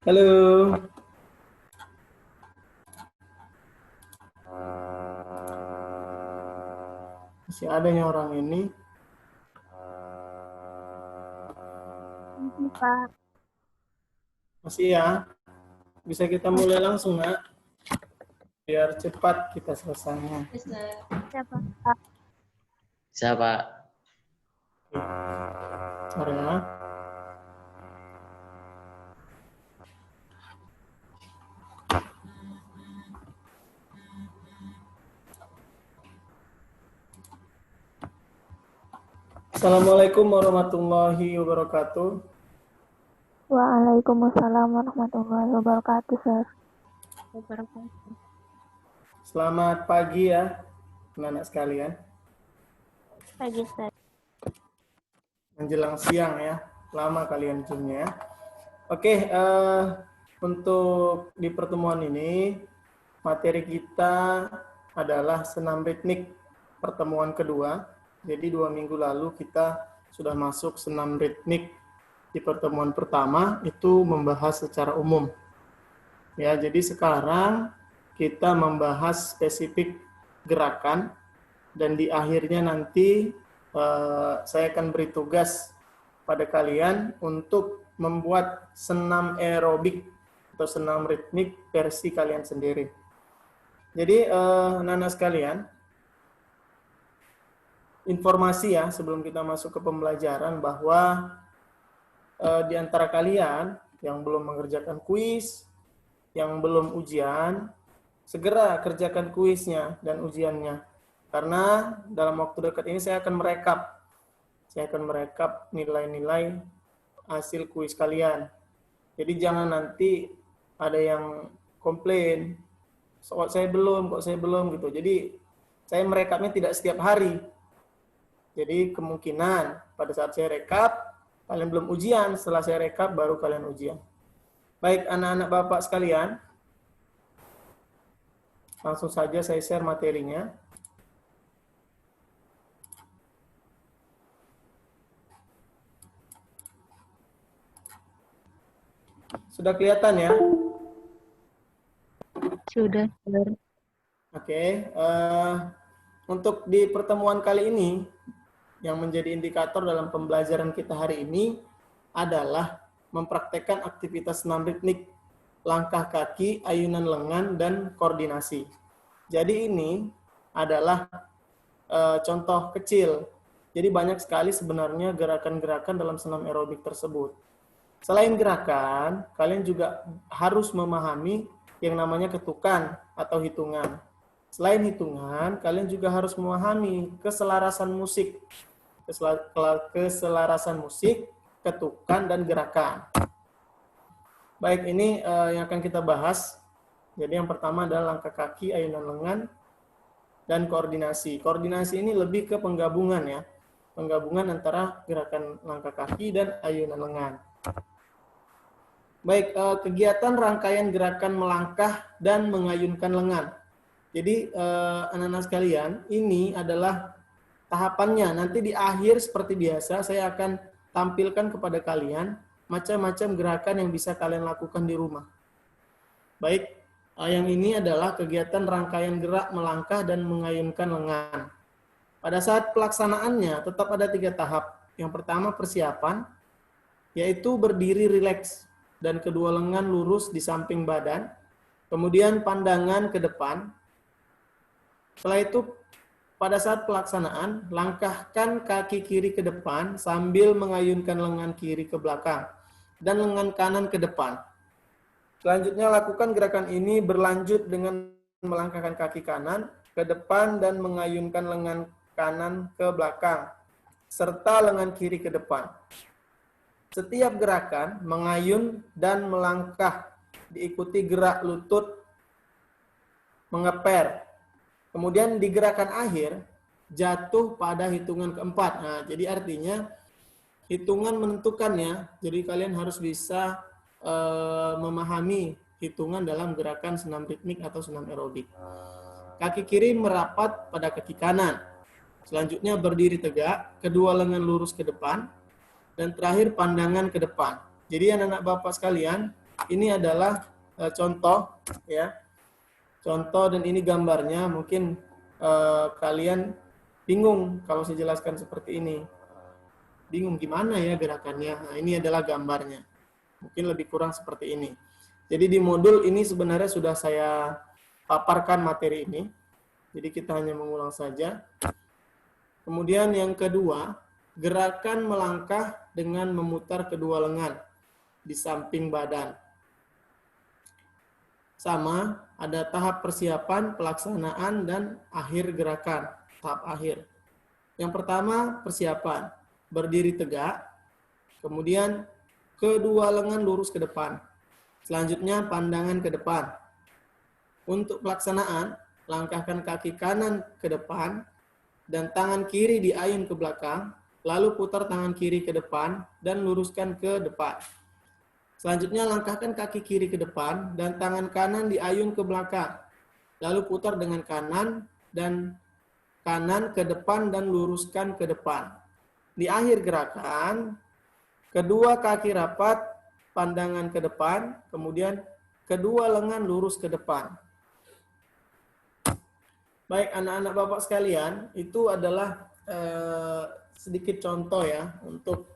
Halo. Masih adanya orang ini. Pak. Masih ya. Bisa kita mulai langsung, Nak. Biar cepat kita selesainya. Siapa, Pak? Siapa? Mari, Nak. Assalamualaikum warahmatullahi wabarakatuh. Waalaikumsalam warahmatullahi wabarakatuh, Sir. Selamat pagi ya, anak-anak sekalian. Pagi, Sir. Menjelang siang ya. Lama kalian zoom-nya ya. Oke, untuk di pertemuan ini, materi kita adalah senam ritmik pertemuan kedua. Jadi 2 minggu lalu kita sudah masuk senam ritmik di pertemuan pertama, itu membahas secara umum. Ya, jadi sekarang kita membahas spesifik gerakan, dan di akhirnya nanti saya akan beri tugas pada kalian untuk membuat senam aerobik atau senam ritmik versi kalian sendiri. Jadi anak-anak sekalian, informasi ya sebelum kita masuk ke pembelajaran bahwa di antara kalian yang belum mengerjakan kuis, yang belum ujian, segera kerjakan kuisnya dan ujiannya. Karena dalam waktu dekat ini saya akan merekap. Saya akan merekap nilai-nilai hasil kuis kalian. Jadi jangan nanti ada yang komplain, kok saya belum gitu. Jadi saya merekapnya tidak setiap hari. Jadi kemungkinan pada saat saya rekap, kalian belum ujian, setelah saya rekap baru kalian ujian. Baik anak-anak Bapak sekalian, langsung saja saya share materinya. Sudah kelihatan ya? Sudah, Sir. Oke, untuk di pertemuan kali ini, yang menjadi indikator dalam pembelajaran kita hari ini adalah mempraktekkan aktivitas senam ritmik, langkah kaki, ayunan lengan, dan koordinasi. Jadi ini adalah contoh kecil. Jadi banyak sekali sebenarnya gerakan-gerakan dalam senam aerobik tersebut. Selain gerakan, kalian juga harus memahami yang namanya ketukan atau hitungan. Selain hitungan, kalian juga harus memahami keselarasan musik. Keselarasan musik, ketukan, dan gerakan. Baik, ini yang akan kita bahas. Jadi yang pertama adalah langkah kaki, ayunan lengan, dan koordinasi. Koordinasi ini lebih ke penggabungan ya. Penggabungan antara gerakan langkah kaki dan ayunan lengan. Baik, kegiatan rangkaian gerakan melangkah dan mengayunkan lengan. Jadi anak-anak sekalian, ini adalah tahapannya. Nanti di akhir seperti biasa saya akan tampilkan kepada kalian macam-macam gerakan yang bisa kalian lakukan di rumah. Baik, yang ini adalah kegiatan rangkaian gerak melangkah dan mengayunkan lengan. Pada saat pelaksanaannya tetap ada 3 tahap. Yang pertama persiapan, yaitu berdiri rileks dan kedua lengan lurus di samping badan. Kemudian pandangan ke depan. Setelah itu pada saat pelaksanaan, langkahkan kaki kiri ke depan sambil mengayunkan lengan kiri ke belakang dan lengan kanan ke depan. Selanjutnya lakukan gerakan ini berlanjut dengan melangkahkan kaki kanan ke depan dan mengayunkan lengan kanan ke belakang serta lengan kiri ke depan. Setiap gerakan mengayun dan melangkah diikuti gerak lutut mengeper. Kemudian di gerakan akhir jatuh pada hitungan keempat. Nah, jadi artinya hitungan menentukannya. Jadi kalian harus bisa memahami hitungan dalam gerakan senam ritmik atau senam aerobik. Kaki kiri merapat pada kaki kanan. Selanjutnya berdiri tegak, kedua lengan lurus ke depan, dan terakhir pandangan ke depan. Jadi anak-anak Bapak sekalian, ini adalah contoh ya. Contoh dan ini gambarnya, mungkin kalian bingung kalau saya jelaskan seperti ini. Bingung gimana ya gerakannya. Nah, ini adalah gambarnya. Mungkin lebih kurang seperti ini. Jadi di modul ini sebenarnya sudah saya paparkan materi ini. Jadi kita hanya mengulang saja. Kemudian yang kedua, gerakan melangkah dengan memutar kedua lengan di samping badan. Sama, ada tahap persiapan, pelaksanaan, dan akhir gerakan, tahap akhir. Yang pertama, persiapan. Berdiri tegak, kemudian kedua lengan lurus ke depan. Selanjutnya, pandangan ke depan. Untuk pelaksanaan, langkahkan kaki kanan ke depan, dan tangan kiri diayun ke belakang, lalu putar tangan kiri ke depan, dan luruskan ke depan. Selanjutnya langkahkan kaki kiri ke depan dan tangan kanan diayun ke belakang. Lalu putar dengan kanan dan kanan ke depan dan luruskan ke depan. Di akhir gerakan, kedua kaki rapat, pandangan ke depan, kemudian kedua lengan lurus ke depan. Baik anak-anak Bapak sekalian, itu adalah sedikit contoh ya untuk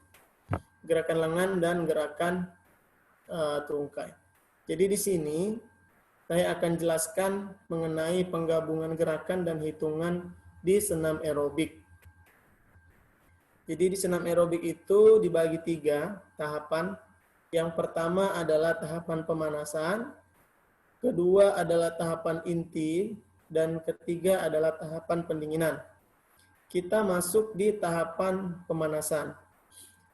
gerakan lengan dan gerakan tungkai. Jadi di sini saya akan jelaskan mengenai penggabungan gerakan dan hitungan di senam aerobik. Jadi di senam aerobik itu dibagi 3 tahapan. Yang pertama adalah tahapan pemanasan, kedua adalah tahapan inti, dan ketiga adalah tahapan pendinginan. Kita masuk di tahapan pemanasan.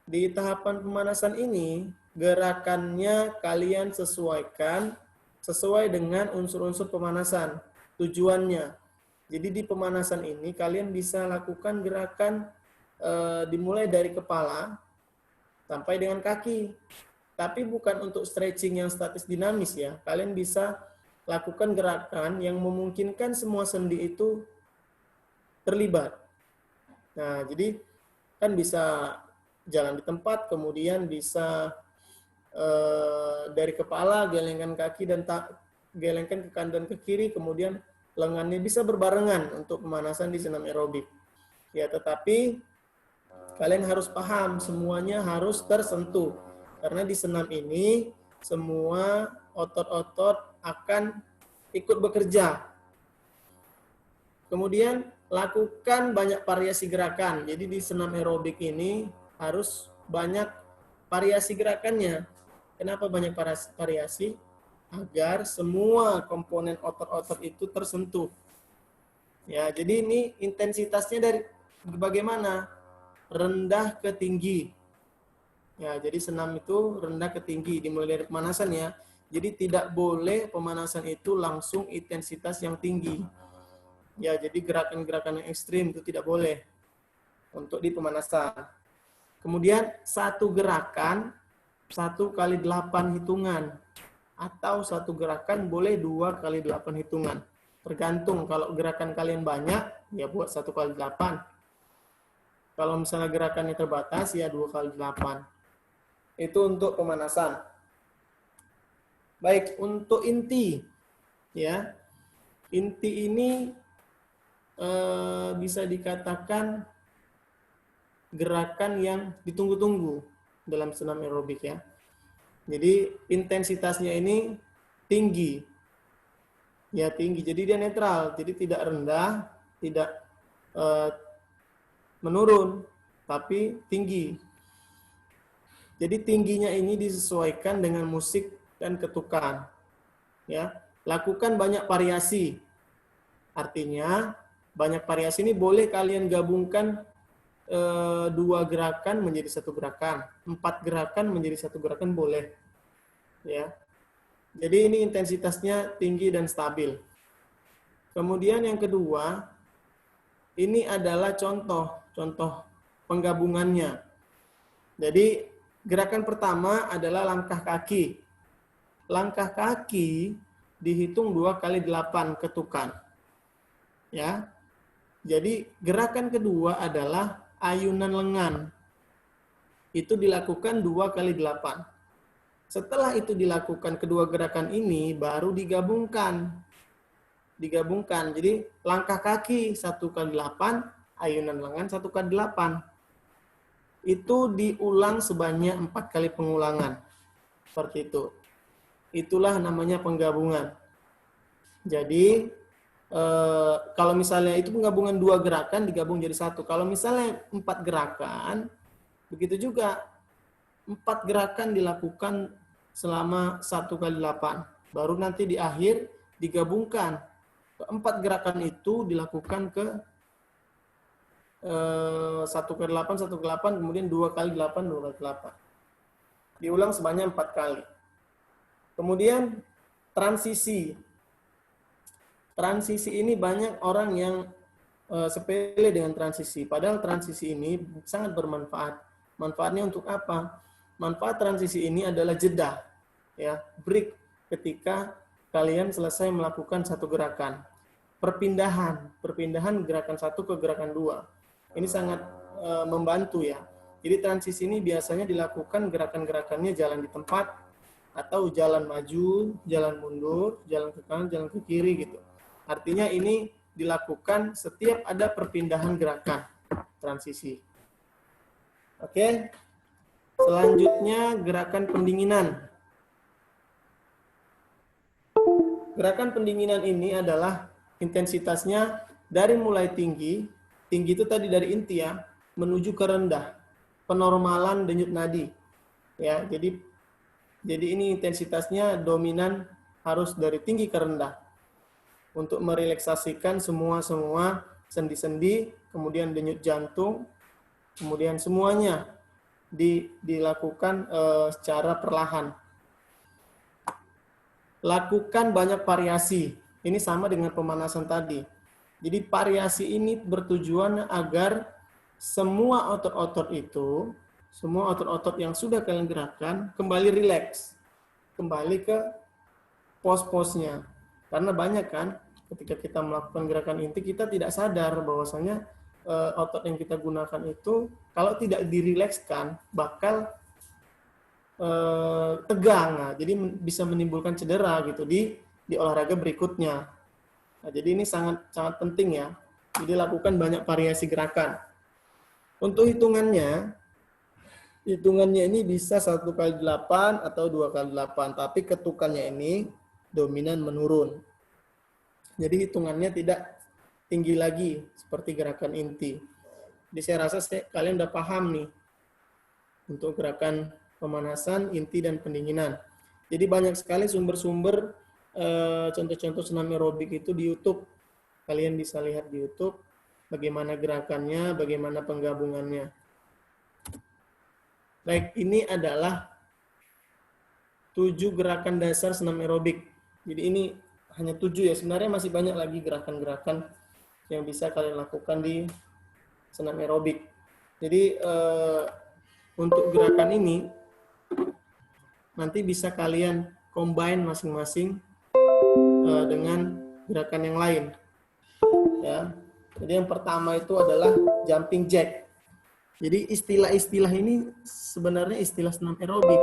Di tahapan pemanasan ini, gerakannya kalian sesuaikan sesuai dengan unsur-unsur pemanasan, tujuannya. Jadi di pemanasan ini kalian bisa lakukan gerakan dimulai dari kepala sampai dengan kaki. Tapi bukan untuk stretching yang statis dinamis ya. Kalian bisa lakukan gerakan yang memungkinkan semua sendi itu terlibat. Nah, jadi kan bisa jalan di tempat, kemudian bisa dari kepala, gelengkan kaki dan gelengkan ke kanan dan ke kiri, kemudian lengannya bisa berbarengan untuk pemanasan di senam aerobik. Ya, tetapi kalian harus paham semuanya harus tersentuh. Karena di senam ini semua otot-otot akan ikut bekerja. Kemudian lakukan banyak variasi gerakan. Jadi di senam aerobik ini harus banyak variasi gerakannya. Kenapa banyak variasi? Agar semua komponen otot-otot itu tersentuh. Ya, jadi ini intensitasnya dari bagaimana? Rendah ke tinggi. Ya, jadi senam itu rendah ke tinggi, dimulai dari pemanasan ya. Jadi tidak boleh pemanasan itu langsung intensitas yang tinggi. Ya, jadi gerakan-gerakan yang ekstrim itu tidak boleh untuk di pemanasan. Kemudian satu gerakan 1 kali 8 hitungan, atau satu gerakan boleh 2 kali 8 hitungan. Tergantung, kalau gerakan kalian banyak, ya buat 1 kali 8. Kalau misalnya gerakannya terbatas, ya 2 kali 8. Itu untuk pemanasan. Baik, untuk inti. Ya, inti ini bisa dikatakan gerakan yang ditunggu-tunggu dalam senam aerobik ya. Jadi intensitasnya ini tinggi. Ya, tinggi. Jadi dia netral. Jadi tidak rendah, tidak menurun, tapi tinggi. Jadi tingginya ini disesuaikan dengan musik dan ketukan. Ya, lakukan banyak variasi. Artinya banyak variasi ini boleh kalian gabungkan 2 gerakan menjadi 1 gerakan, 4 gerakan menjadi 1 gerakan boleh. Ya. Jadi ini intensitasnya tinggi dan stabil. Kemudian yang kedua, ini adalah contoh penggabungannya. Jadi gerakan pertama adalah langkah kaki. Langkah kaki dihitung 2 kali 8 ketukan. Ya. Jadi gerakan kedua adalah ayunan lengan. Itu dilakukan 2 kali 8. Setelah itu dilakukan kedua gerakan ini, baru digabungkan. Jadi langkah kaki 1 kali 8, ayunan lengan 1 kali 8. Itu diulang sebanyak 4 kali pengulangan. Seperti itu. Itulah namanya penggabungan. Jadi kalau misalnya itu penggabungan 2 gerakan digabung jadi 1. Kalau misalnya 4 gerakan, begitu juga 4 gerakan dilakukan selama 1 kali 8. Baru nanti di akhir digabungkan. 4 gerakan itu dilakukan ke 1 kali 8, 1 kali 8, kemudian 2 kali 8, 2 kali 8. Diulang sebanyak 4 kali. Kemudian transisi. Transisi ini banyak orang yang sepele dengan transisi. Padahal transisi ini sangat bermanfaat. Manfaatnya untuk apa? Manfaat transisi ini adalah jeda, ya, break ketika kalian selesai melakukan satu gerakan. Perpindahan gerakan 1 ke gerakan 2. Ini sangat membantu ya. Jadi transisi ini biasanya dilakukan gerakan-gerakannya jalan di tempat atau jalan maju, jalan mundur, jalan ke kanan, jalan ke kiri gitu. Artinya ini dilakukan setiap ada perpindahan gerakan transisi. Oke. Selanjutnya gerakan pendinginan. Gerakan pendinginan ini adalah intensitasnya dari mulai tinggi itu tadi dari inti ya, menuju ke rendah. Penormalan denyut nadi. Ya, jadi ini intensitasnya dominan harus dari tinggi ke rendah. Untuk merelaksasikan semua sendi-sendi, kemudian denyut jantung, kemudian semuanya dilakukan secara perlahan. Lakukan banyak variasi. Ini sama dengan pemanasan tadi. Jadi variasi ini bertujuan agar semua otot-otot itu, semua otot-otot yang sudah kalian gerakkan kembali rileks, kembali ke pos-posnya. Karena banyak kan, ketika kita melakukan gerakan inti, kita tidak sadar bahwasanya otot yang kita gunakan itu kalau tidak dirilekskan bakal tegang. Nah, jadi bisa menimbulkan cedera gitu di olahraga berikutnya. Nah, jadi ini sangat penting ya. Jadi lakukan banyak variasi gerakan. Untuk hitungannya ini bisa 1 kali 8 atau 2 kali 8, tapi ketukannya ini dominan menurun. Jadi hitungannya tidak tinggi lagi seperti gerakan inti. Jadi saya rasa kalian udah paham nih untuk gerakan pemanasan, inti, dan pendinginan. Jadi banyak sekali sumber-sumber contoh-contoh senam aerobik itu di YouTube. Kalian bisa lihat di YouTube bagaimana gerakannya, bagaimana penggabungannya. Baik, ini adalah 7 gerakan dasar senam aerobik. Jadi ini hanya 7 ya, sebenarnya masih banyak lagi gerakan-gerakan yang bisa kalian lakukan di senam aerobik. Jadi untuk gerakan ini nanti bisa kalian combine masing-masing dengan gerakan yang lain. Ya. Jadi yang pertama itu adalah jumping jack. Jadi istilah-istilah ini sebenarnya istilah senam aerobik.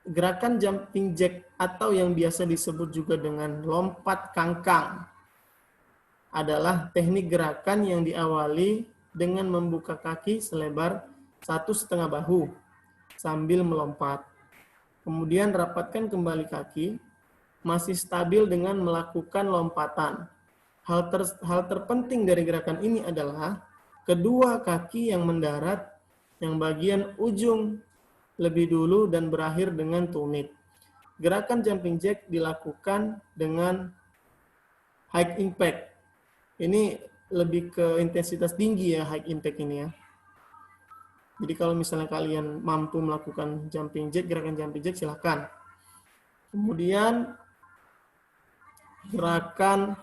Gerakan jumping jack atau yang biasa disebut juga dengan lompat kangkang adalah teknik gerakan yang diawali dengan membuka kaki selebar 1,5 bahu sambil melompat. Kemudian rapatkan kembali kaki, masih stabil dengan melakukan lompatan. Hal terpenting dari gerakan ini adalah kedua kaki yang mendarat, yang bagian ujung lebih dulu dan berakhir dengan tumit. Gerakan jumping jack dilakukan dengan high impact. Ini lebih ke intensitas tinggi ya, high impact ini ya. Jadi kalau misalnya kalian mampu melakukan jumping jack, gerakan jumping jack silakan. Kemudian gerakan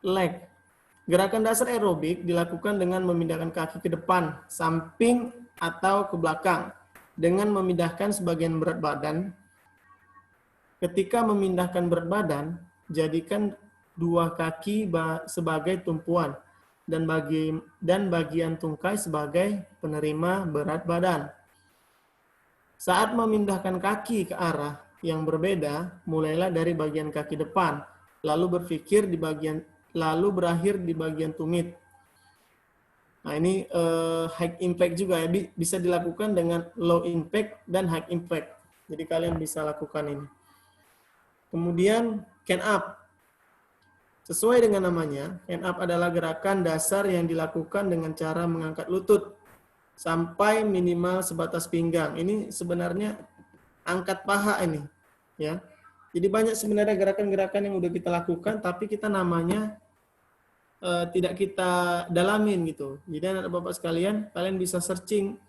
leg. Gerakan dasar aerobik dilakukan dengan memindahkan kaki ke depan, samping, atau ke belakang dengan memindahkan sebagian berat badan. Ketika memindahkan berat badan, jadikan dua kaki sebagai tumpuan. dan bagian tungkai sebagai penerima berat badan. Saat memindahkan kaki ke arah yang berbeda, mulailah dari bagian kaki depan, lalu berakhir di bagian tumit. Nah, ini high impact juga ya, bisa dilakukan dengan low impact dan high impact. Jadi kalian bisa lakukan ini. Kemudian can up. Sesuai dengan namanya, can up adalah gerakan dasar yang dilakukan dengan cara mengangkat lutut sampai minimal sebatas pinggang. Ini sebenarnya angkat paha ini, ya. Jadi banyak sebenarnya gerakan-gerakan yang udah kita lakukan, tapi kita namanya tidak kita dalamin gitu. Jadi anak bapak sekalian, kalian bisa searching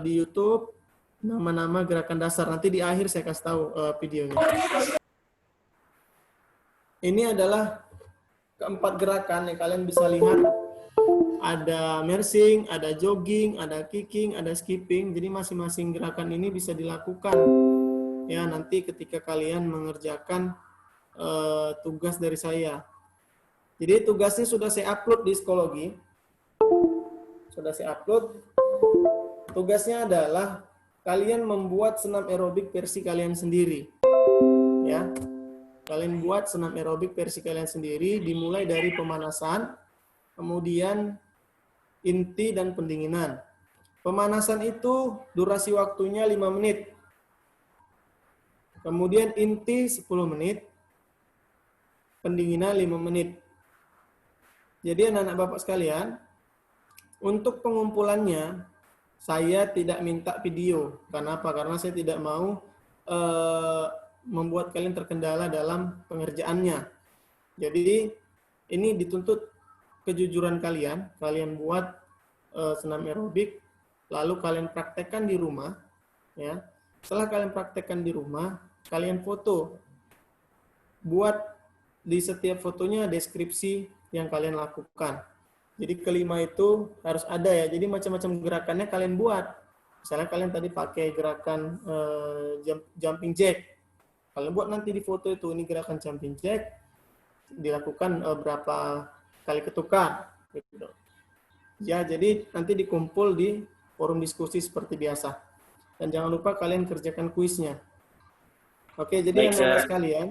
di YouTube nama-nama gerakan dasar. Nanti di akhir saya kasih tahu videonya. Ini adalah keempat gerakan yang kalian bisa lihat. Ada mersing, ada jogging, ada kicking, ada skipping. Jadi masing-masing gerakan ini bisa dilakukan ya nanti ketika kalian mengerjakan tugas dari saya. Jadi tugasnya sudah saya upload di psikologi. Sudah saya upload. Tugasnya adalah kalian membuat senam aerobik versi kalian sendiri. Ya. Kalian buat senam aerobik versi kalian sendiri dimulai dari pemanasan, kemudian inti dan pendinginan. Pemanasan itu durasi waktunya 5 menit. Kemudian inti 10 menit, pendinginan 5 menit. Jadi anak-anak Bapak sekalian, untuk pengumpulannya saya tidak minta video. Kenapa? Karena saya tidak mau membuat kalian terkendala dalam pengerjaannya. Jadi ini dituntut kejujuran kalian. Kalian buat senam aerobik, lalu kalian praktekkan di rumah. Ya. Setelah kalian praktekkan di rumah, kalian foto. Buat di setiap fotonya deskripsi yang kalian lakukan. Jadi kelima itu harus ada ya. Jadi macam-macam gerakannya kalian buat. Misalnya kalian tadi pakai gerakan jumping jack. Kalian buat nanti di foto itu, ini gerakan jumping jack, dilakukan berapa kali ketukan. Gitu. Ya, jadi nanti dikumpul di forum diskusi seperti biasa. Dan jangan lupa kalian kerjakan kuisnya. Oke, jadi anak-anak sekalian,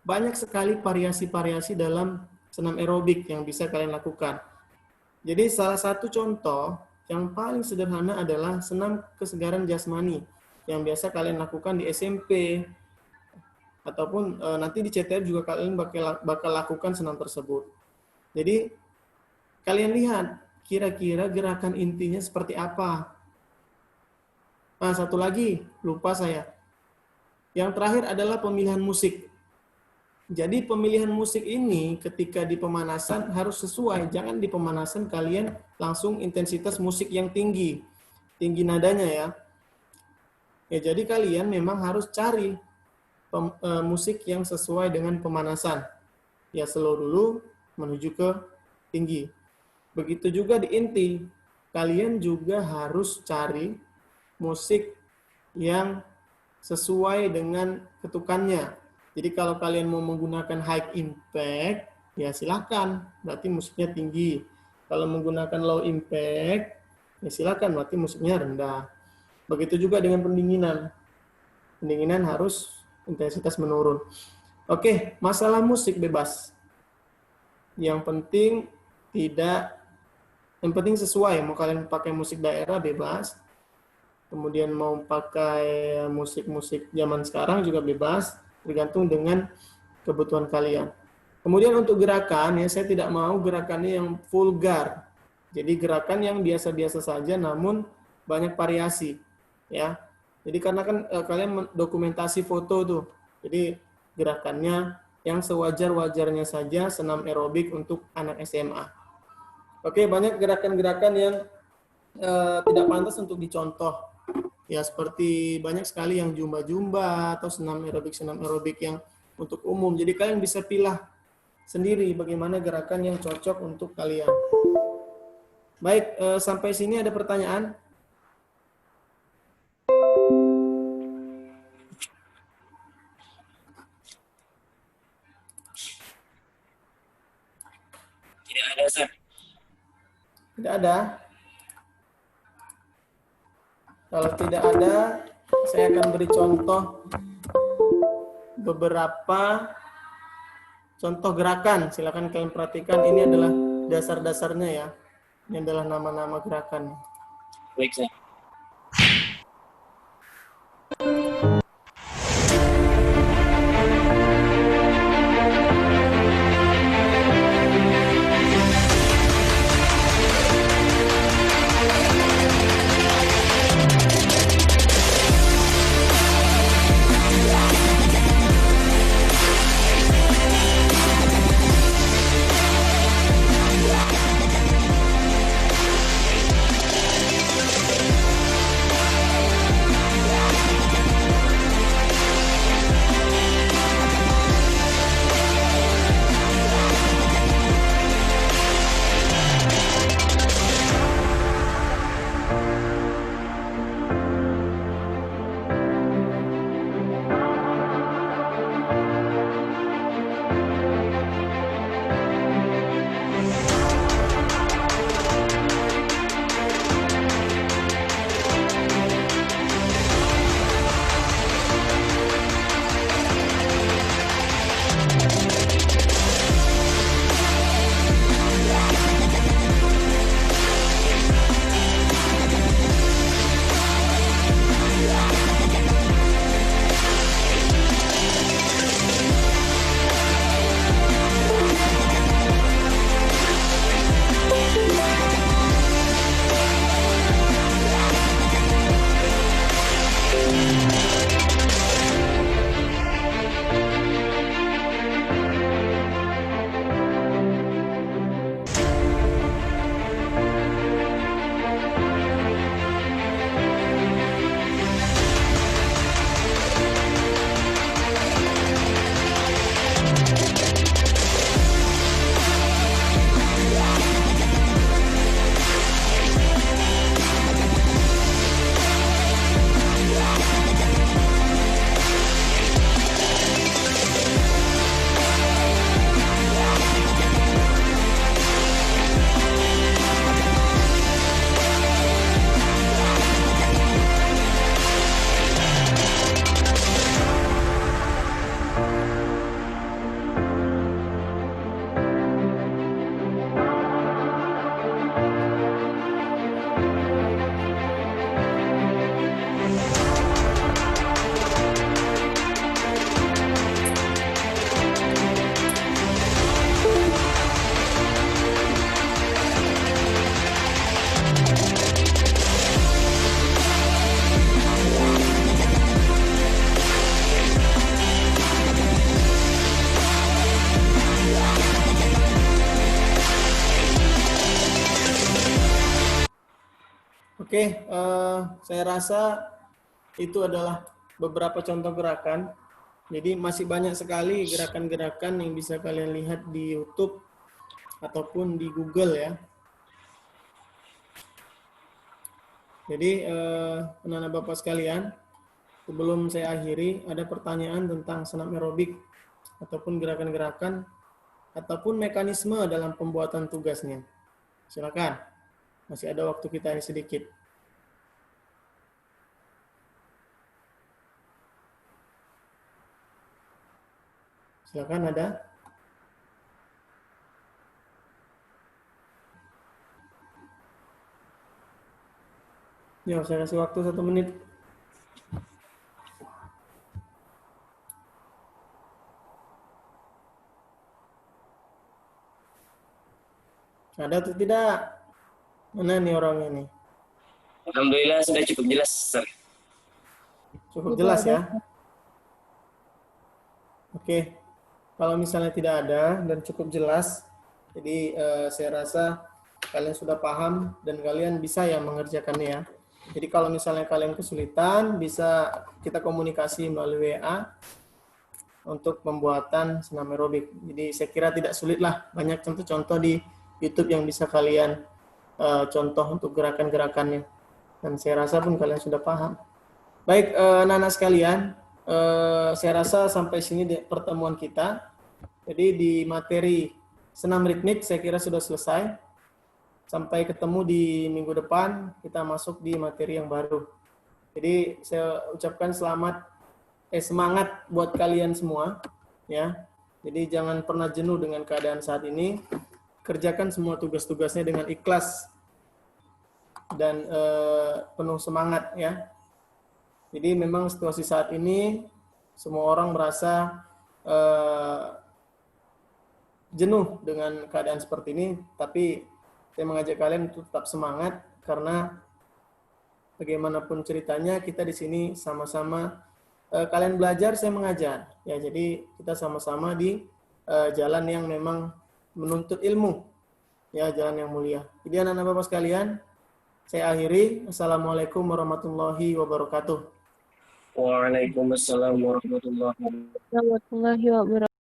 banyak sekali variasi-variasi dalam senam aerobik yang bisa kalian lakukan. Jadi salah satu contoh yang paling sederhana adalah senam kesegaran jasmani yang biasa kalian lakukan di SMP ataupun nanti di CTR juga kalian bakal lakukan senam tersebut. Jadi kalian lihat kira-kira gerakan intinya seperti apa. Nah, satu lagi lupa saya. Yang terakhir adalah pemilihan musik. Jadi pemilihan musik ini ketika di pemanasan harus sesuai. Jangan di pemanasan kalian langsung intensitas musik yang tinggi. Tinggi nadanya ya. Ya, jadi kalian memang harus cari musik yang sesuai dengan pemanasan. Ya, slow dulu menuju ke tinggi. Begitu juga di inti. Kalian juga harus cari musik yang sesuai dengan ketukannya. Jadi kalau kalian mau menggunakan high impact, ya silakan. Berarti musiknya tinggi. Kalau menggunakan low impact, ya silakan. Berarti musiknya rendah. Begitu juga dengan pendinginan. Pendinginan harus intensitas menurun. Oke, masalah musik bebas. Yang penting sesuai. Mau kalian pakai musik daerah bebas. Kemudian mau pakai musik-musik zaman sekarang juga bebas. Tergantung dengan kebutuhan kalian. Kemudian untuk gerakan, ya saya tidak mau gerakannya yang vulgar. Jadi gerakan yang biasa-biasa saja namun banyak variasi. Ya, jadi karena kan kalian dokumentasi foto tuh, jadi gerakannya yang sewajar-wajarnya saja senam aerobik untuk anak SMA. Oke, banyak gerakan-gerakan yang tidak pantas untuk dicontoh. Ya, seperti banyak sekali yang jumba-jumba atau senam aerobik yang untuk umum. Jadi kalian bisa pilih sendiri bagaimana gerakan yang cocok untuk kalian. Baik, sampai sini ada pertanyaan? Sir. Tidak ada. Kalau tidak ada, saya akan beri contoh beberapa contoh gerakan. Silakan kalian perhatikan. Ini adalah dasar-dasarnya ya. Ini adalah nama-nama gerakan. Baik, Sir. Oke, saya rasa itu adalah beberapa contoh gerakan. Jadi masih banyak sekali gerakan-gerakan yang bisa kalian lihat di YouTube ataupun di Google ya. Jadi anak-anak Bapak sekalian, sebelum saya akhiri, ada pertanyaan tentang senam aerobik ataupun gerakan-gerakan ataupun mekanisme dalam pembuatan tugasnya. Silakan. Masih ada waktu kita ini sedikit. Silakan ada. Ya, saya kasih waktu 1 menit. Ada atau tidak? Mana nih orangnya nih? Alhamdulillah sudah cukup jelas, Sir. Cukup jelas ya? Oke. Kalau misalnya tidak ada dan cukup jelas, jadi saya rasa kalian sudah paham dan kalian bisa ya mengerjakannya ya. Jadi kalau misalnya kalian kesulitan, bisa kita komunikasi melalui WA untuk pembuatan senam aerobik. Jadi saya kira tidak sulit lah. Banyak contoh-contoh di YouTube yang bisa kalian contoh untuk gerakan-gerakannya. Dan saya rasa pun kalian sudah paham. Baik, anak-anak sekalian, saya rasa sampai sini pertemuan kita. Jadi di materi senam ritmik saya kira sudah selesai. Sampai ketemu di minggu depan, kita masuk di materi yang baru. Jadi saya ucapkan semangat buat kalian semua, ya. Jadi jangan pernah jenuh dengan keadaan saat ini. Kerjakan semua tugas-tugasnya dengan ikhlas dan penuh semangat, ya. Jadi memang situasi saat ini semua orang merasa jenuh dengan keadaan seperti ini, tapi saya mengajak kalian untuk tetap semangat karena bagaimanapun ceritanya kita di sini sama-sama kalian belajar, saya mengajar. Ya, jadi kita sama-sama di jalan yang memang menuntut ilmu. Ya, jalan yang mulia. Jadi anak-anak Bapak sekalian, saya akhiri. Assalamualaikum warahmatullahi wabarakatuh. Waalaikumsalam warahmatullahi wabarakatuh. Warahmatullahi wabarakatuh.